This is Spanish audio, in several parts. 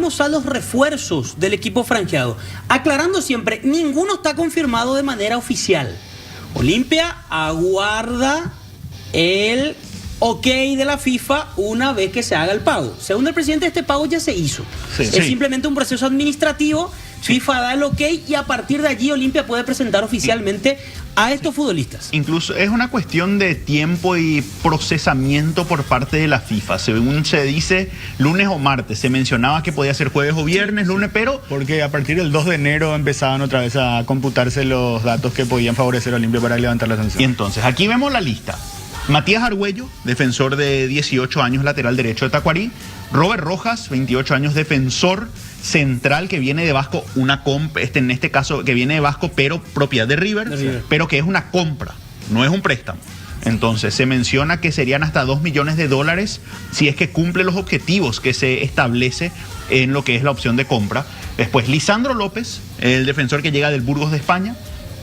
veamos a los refuerzos del equipo franqueado. Aclarando siempre, ninguno está confirmado de manera oficial. Olimpia aguarda el ok de la FIFA una vez que se haga el pago. Según el presidente, este pago ya se hizo. Es simplemente un proceso administrativo. FIFA da el ok y a partir de allí Olimpia puede presentar oficialmente a estos futbolistas. Incluso es una cuestión de tiempo y procesamiento por parte de la FIFA. Según se dice, lunes o martes. Se mencionaba que podía ser jueves o viernes, lunes, pero... Porque a partir del 2 de enero empezaban otra vez a computarse los datos que podían favorecer a Olimpia para levantar la sanción. Y entonces, aquí vemos la lista. Matías Argüello, defensor de 18 años, lateral derecho de Tacuarí. Robert Rojas, 28 años, defensor central que viene de Vasco, en este caso que viene de Vasco, pero propiedad de River, pero que es una compra, no es un préstamo. Entonces se menciona que serían hasta $2 millones si es que cumple los objetivos que se establece en lo que es la opción de compra. Después Lisandro López, el defensor que llega del Burgos de España.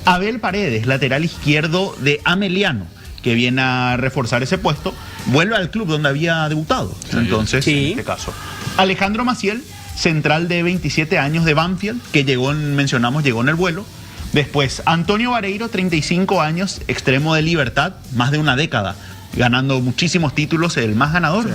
Abel Paredes, lateral izquierdo de Ameliano, que viene a reforzar ese puesto, vuelve al club donde había debutado. Entonces, en este caso. Alejandro Maciel, central de 27 años de Banfield, que llegó en el vuelo. Después, Antonio Vareiro, 35 años, extremo de Libertad, más de una década, ganando muchísimos títulos, el más ganador,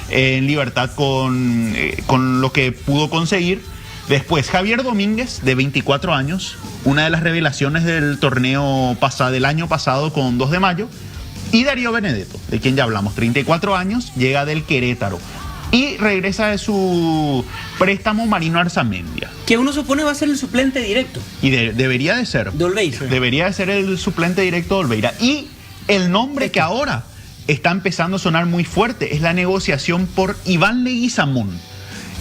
en Libertad con lo que pudo conseguir. Después, Javier Domínguez, de 24 años, una de las revelaciones del torneo del año pasado con 2 de mayo. Y Darío Benedetto, de quien ya hablamos, 34 años, llega del Querétaro. Y regresa de su préstamo Marino Arzamendia. Que uno supone va a ser el suplente directo. Y debería de ser. De Olveira. Debería de ser el suplente directo de Olveira. Y el nombre que ahora está empezando a sonar muy fuerte es la negociación por Iván Leguizamón,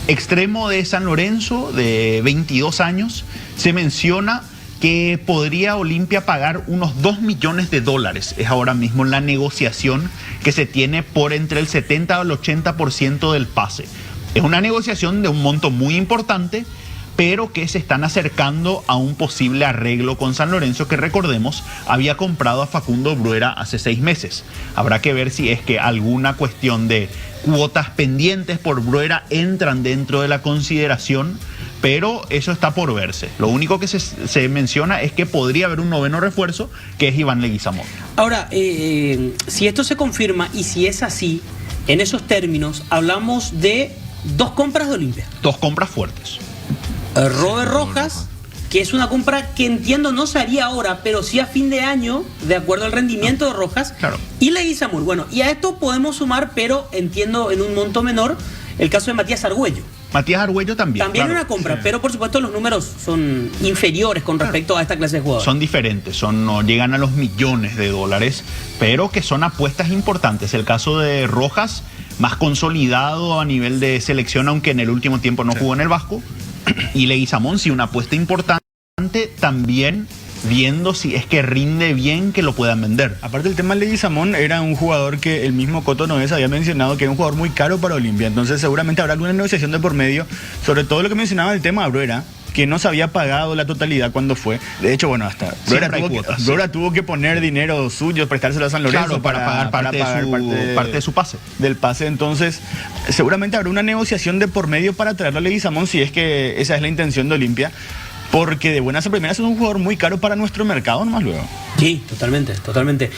extremo de San Lorenzo, de 22 años. Se menciona que podría Olimpia pagar unos $2 millones. Es ahora mismo la negociación que se tiene por entre el 70 al 80% del pase. Es una negociación de un monto muy importante, pero que se están acercando a un posible arreglo con San Lorenzo, que recordemos había comprado a Facundo Bruera hace 6 meses. Habrá que ver si es que alguna cuestión de cuotas pendientes por Bruera entran dentro de la consideración, pero eso está por verse. Lo único que se menciona es que podría haber un noveno refuerzo, que es Iván Leguizamón. Ahora, si esto se confirma y si es así, en esos términos, hablamos de 2 compras de Olimpia. 2 compras fuertes. Robert Rojas, que es una compra que entiendo no se haría ahora, pero sí a fin de año, de acuerdo al rendimiento de Rojas. Claro. Y Leguizamón. Bueno, y a esto podemos sumar, pero entiendo en un monto menor, el caso de Matías Argüello. Matías Argüello también. También una compra, pero por supuesto los números son inferiores con respecto a esta clase de jugadores. Son diferentes, no llegan a los millones de dólares, pero que son apuestas importantes. El caso de Rojas, más consolidado a nivel de selección, aunque en el último tiempo no jugó en el Vasco. Y Leguizamón, sí, una apuesta importante, también viendo si es que rinde bien que lo puedan vender. Aparte, el tema de Leguizamón era un jugador que el mismo Coto Nogués había mencionado que era un jugador muy caro para Olimpia. Entonces seguramente habrá alguna negociación de por medio, sobre todo lo que mencionaba el tema de Bruera, que no se había pagado la totalidad cuando fue. De hecho, bueno, hasta Bruera tuvo que poner dinero suyo, prestárselo a San Lorenzo, claro, para pagar parte de su pase. Del pase. Entonces, seguramente habrá una negociación de por medio para traerlo a Leguizamón, si es que esa es la intención de Olimpia. Porque de buenas a primeras es un jugador muy caro para nuestro mercado, nomás luego. Sí, totalmente.